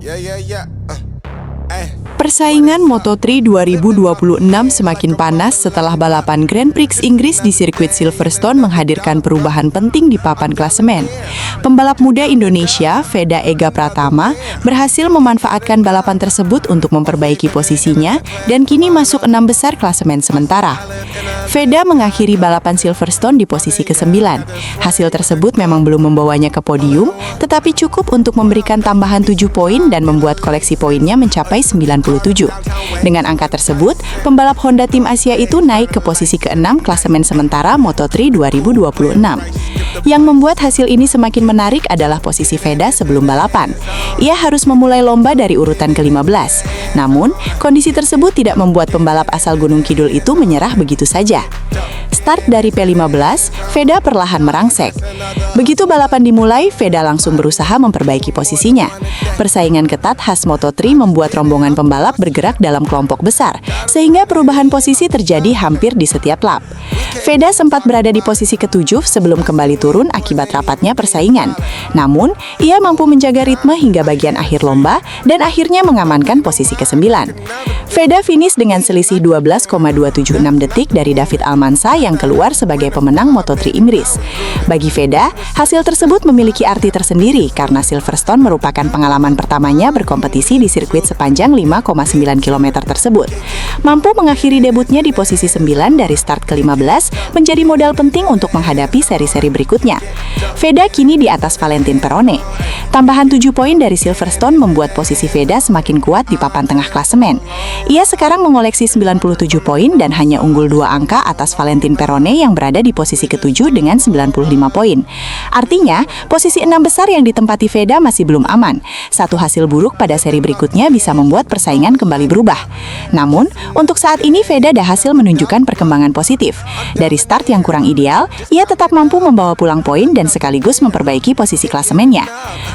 Yeah, yeah, yeah. Persaingan Moto3 2026 semakin panas setelah balapan Grand Prix Inggris di sirkuit Silverstone menghadirkan perubahan penting di papan klasemen. Pembalap muda Indonesia, Veda Ega Pratama, berhasil memanfaatkan balapan tersebut untuk memperbaiki posisinya dan kini masuk 6 besar klasemen sementara. Veda mengakhiri balapan Silverstone di posisi ke-9. Hasil tersebut memang belum membawanya ke podium, tetapi cukup untuk memberikan tambahan 7 poin dan membuat koleksi poinnya mencapai 97. Dengan angka tersebut, pembalap Honda Tim Asia itu naik ke posisi ke-6 klasemen sementara Moto3 2026. Yang membuat hasil ini semakin menarik adalah posisi Veda sebelum balapan. Ia harus memulai lomba dari urutan ke-15. Namun, kondisi tersebut tidak membuat pembalap asal Gunung Kidul itu menyerah begitu saja. Start dari P15, Veda perlahan merangsek. Begitu balapan dimulai, Veda langsung berusaha memperbaiki posisinya. Persaingan ketat khas Moto3 membuat rombongan pembalap bergerak dalam kelompok besar, sehingga perubahan posisi terjadi hampir di setiap lap. Veda sempat berada di posisi ke-7 sebelum kembali turun akibat rapatnya persaingan. Namun, ia mampu menjaga ritme hingga bagian akhir lomba dan akhirnya mengamankan posisi ke-9. Veda finish dengan selisih 12,276 detik dari David Almansa yang keluar sebagai pemenang Moto3 Inggris. Bagi Veda, hasil tersebut memiliki arti tersendiri karena Silverstone merupakan pengalaman pertamanya berkompetisi di sirkuit sepanjang 5,9 km tersebut. Mampu mengakhiri debutnya di posisi 9 dari start ke-15 menjadi modal penting untuk menghadapi seri-seri berikutnya. Veda kini di atas Valentine Perone. Tambahan 7 poin dari Silverstone membuat posisi Veda semakin kuat di papan tengah klasemen. Ia sekarang mengoleksi 97 poin dan hanya unggul 2 angka atas Valentine Perone yang berada di posisi ke-7 dengan 95 poin. Artinya, posisi 6 besar yang ditempati Veda masih belum aman. Satu hasil buruk pada seri berikutnya bisa membuat persaingan kembali berubah. Namun, untuk saat ini Veda berhasil menunjukkan perkembangan positif. Dari start yang kurang ideal, ia tetap mampu membawa pulang poin dan sekaligus memperbaiki posisi klasemennya.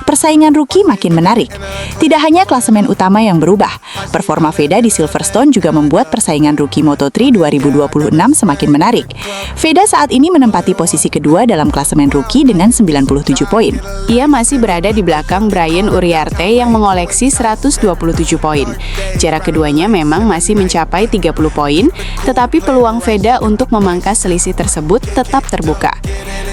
Persaingan rookie makin menarik. Tidak hanya klasemen utama yang berubah, performa Veda di Silverstone juga membuat persaingan rookie Moto3 2026 semakin menarik. Veda saat ini menempati posisi kedua dalam klasemen rookie dengan 97 poin. Ia masih berada di belakang Brian Uriarte yang mengoleksi 127 poin. Jarak keduanya memang masih mencapai 30 poin, tetapi peluang Veda untuk memangkas selisih tersebut tetap terbuka.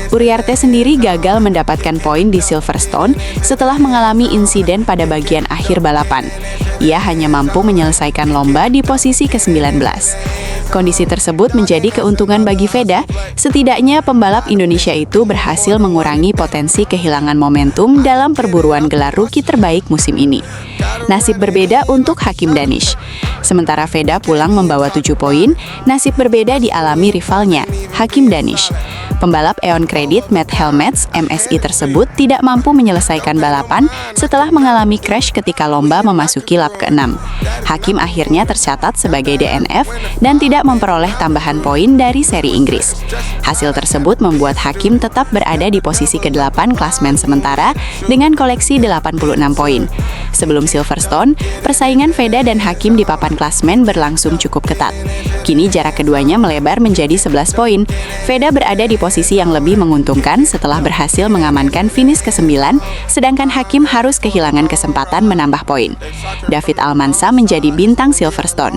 Uriarte sendiri gagal mendapatkan poin di Silverstone setelah mengalami insiden pada bagian akhir balapan. Ia hanya mampu menyelesaikan lomba di posisi ke-19. Kondisi tersebut menjadi keuntungan bagi Veda, setidaknya pembalap Indonesia itu berhasil mengurangi potensi kehilangan momentum dalam perburuan gelar rookie terbaik musim ini. Nasib berbeda untuk Hakim Danish. Sementara Veda pulang membawa 7 poin, nasib berbeda dialami rivalnya, Hakim Danish. Pembalap Eon Credit Matt Helmets MSI tersebut tidak mampu menyelesaikan balapan setelah mengalami crash ketika lomba memasuki lap ke-6. Hakim akhirnya tercatat sebagai DNF dan tidak memperoleh tambahan poin dari seri Inggris. Hasil tersebut membuat Hakim tetap berada di posisi ke-8 klasemen sementara dengan koleksi 86 poin. Sebelum Silverstone, persaingan Veda dan Hakim di papan klasemen berlangsung cukup ketat. Kini jarak keduanya melebar menjadi 11 poin. Veda berada di posisi yang lebih menguntungkan setelah berhasil mengamankan finish ke-9, sedangkan Hakim harus kehilangan kesempatan menambah poin. David Almansa menjadi bintang Silverstone.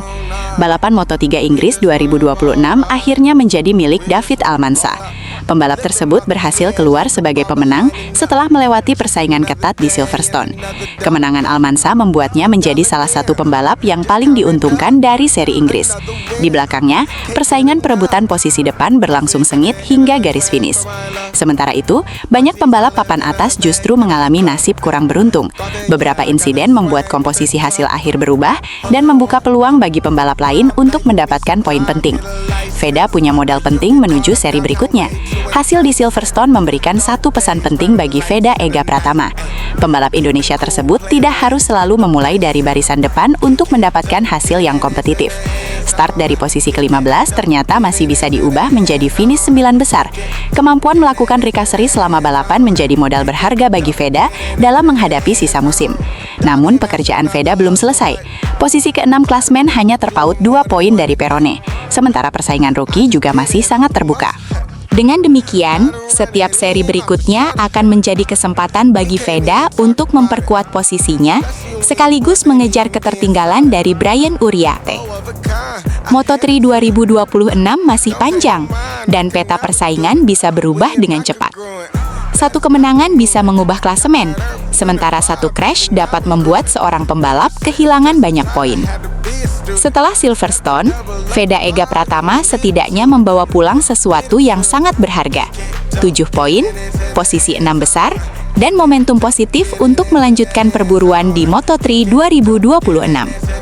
Balapan Moto3 Inggris 2026 akhirnya menjadi milik David Almansa. Pembalap tersebut berhasil keluar sebagai pemenang setelah melewati persaingan ketat di Silverstone. Kemenangan Almansa membuatnya menjadi salah satu pembalap yang paling diuntungkan dari seri Inggris. Di belakangnya, persaingan perebutan posisi depan berlangsung sengit hingga garis finish. Sementara itu, banyak pembalap papan atas justru mengalami nasib kurang beruntung. Beberapa insiden membuat komposisi hasil akhir berubah dan membuka peluang bagi pembalap lain untuk mendapatkan poin penting. Veda punya modal penting menuju seri berikutnya. Hasil di Silverstone memberikan satu pesan penting bagi Veda Ega Pratama. Pembalap Indonesia tersebut tidak harus selalu memulai dari barisan depan untuk mendapatkan hasil yang kompetitif. Start dari posisi ke-15 ternyata masih bisa diubah menjadi finish 9 besar. Kemampuan melakukan recovery selama balapan menjadi modal berharga bagi Veda dalam menghadapi sisa musim. Namun pekerjaan Veda belum selesai. Posisi ke-6 klasmen hanya terpaut 2 poin dari Perone. Sementara persaingan rookie juga masih sangat terbuka. Dengan demikian, setiap seri berikutnya akan menjadi kesempatan bagi Veda untuk memperkuat posisinya, sekaligus mengejar ketertinggalan dari Brian Uriarte. Moto3 2026 masih panjang, dan peta persaingan bisa berubah dengan cepat. Satu kemenangan bisa mengubah klasemen, sementara satu crash dapat membuat seorang pembalap kehilangan banyak poin. Setelah Silverstone, Veda Ega Pratama setidaknya membawa pulang sesuatu yang sangat berharga. 7 poin, posisi 6 besar, dan momentum positif untuk melanjutkan perburuan di Moto3 2026.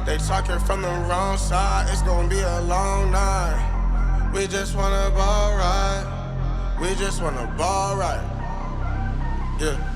They talking from the wrong side, it's gonna be a long night. We just wanna ball right, we just wanna ball right. Yeah.